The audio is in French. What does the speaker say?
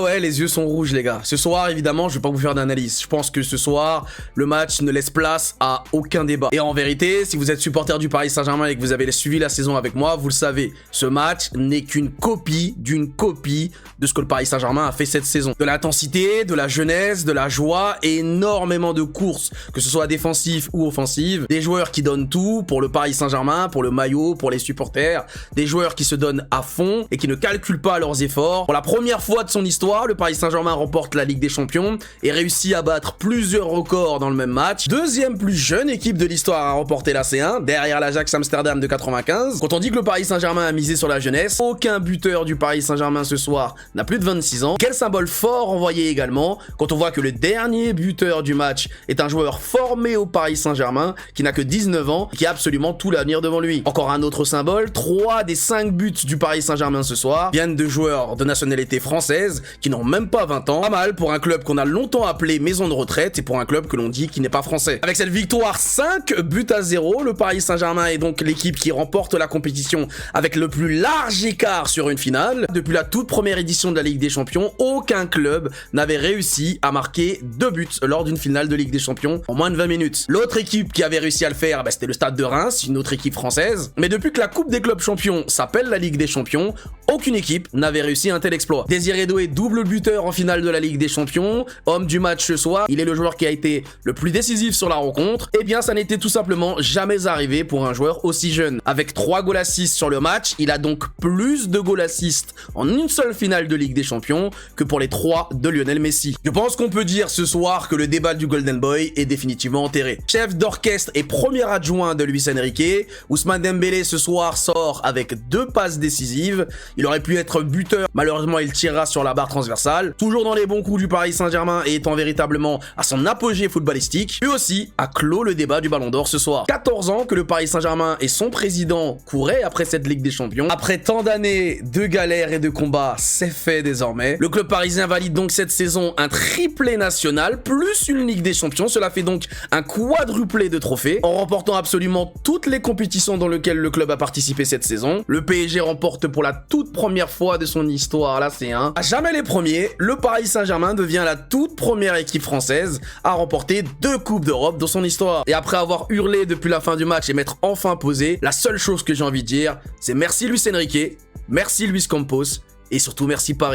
Ouais, les yeux sont rouges les gars. Ce soir, évidemment, je vais pas vous faire d'analyse. Je pense que ce soir, le match ne laisse place à aucun débat. Et en vérité, si vous êtes supporter du Paris Saint-Germain et que vous avez suivi la saison avec moi, vous le savez, ce match n'est qu'une copie d'une copie de ce que le Paris Saint-Germain a fait cette saison. De l'intensité, de la jeunesse, de la joie, énormément de courses, que ce soit défensif ou offensive, des joueurs qui donnent tout pour le Paris Saint-Germain, pour le maillot, pour les supporters, des joueurs qui se donnent à fond et qui ne calculent pas leurs efforts. Pour la première fois de son histoire, le Paris Saint-Germain remporte la Ligue des Champions et réussit à battre plusieurs records dans le même match. Deuxième plus jeune équipe de l'histoire à remporter la C1, derrière l'Ajax Amsterdam de 95. Quand on dit que le Paris Saint-Germain a misé sur la jeunesse, aucun buteur du Paris Saint-Germain ce soir n'a plus de 26 ans. Quel symbole fort envoyé également quand on voit que le dernier buteur du match est un joueur formé au Paris Saint-Germain qui n'a que 19 ans et qui a absolument tout l'avenir devant lui. Encore un autre symbole, 3 des 5 buts du Paris Saint-Germain ce soir viennent de joueurs de nationalité française qui n'ont même pas 20 ans. Pas mal pour un club qu'on a longtemps appelé maison de retraite et pour un club que l'on dit qui n'est pas français. Avec cette victoire 5-0, le Paris Saint-Germain est donc l'équipe qui remporte la compétition avec le plus large écart sur une finale. Depuis la toute première édition de la Ligue des Champions, aucun club n'avait réussi à marquer 2 buts lors d'une finale de Ligue des Champions en moins de 20 minutes. L'autre équipe qui avait réussi à le faire, c'était le Stade de Reims, une autre équipe française. Mais depuis que la Coupe des clubs champions s'appelle la Ligue des Champions, aucune équipe n'avait réussi un tel exploit. Désiré Doué, double buteur en finale de la Ligue des Champions, homme du match ce soir, il est le joueur qui a été le plus décisif sur la rencontre. Eh bien, ça n'était tout simplement jamais arrivé pour un joueur aussi jeune. Avec 3 goals assists sur le match, il a donc plus de goals assists en une seule finale de Ligue des Champions que pour les 3 de Lionel Messi. Je pense qu'on peut dire ce soir que le débat du Golden Boy est définitivement enterré. Chef d'orchestre et premier adjoint de Luis Enrique, Ousmane Dembélé ce soir sort avec 2 passes décisives. Il aurait pu être buteur, malheureusement il tirera sur la barre transversale. Toujours dans les bons coups du Paris Saint-Germain et étant véritablement à son apogée footballistique, lui aussi a clos le débat du Ballon d'Or ce soir. 14 ans que le Paris Saint-Germain et son président couraient après cette Ligue des Champions. Après tant d'années de galères et de combats, c'est fait désormais. Le club parisien valide donc cette saison un triplé national plus une Ligue des Champions. Cela fait donc un quadruplé de trophées en remportant absolument toutes les compétitions dans lesquelles le club a participé cette saison. Le PSG remporte pour la toute première fois de son histoire la C1. À jamais les premiers, le Paris Saint-Germain devient la toute première équipe française à remporter 2 Coupes d'Europe dans son histoire. Et après avoir hurlé depuis la fin du match et m'être enfin posé, la seule chose que j'ai envie de dire, c'est merci Luis Enrique, merci Luis Campos et surtout merci Paris.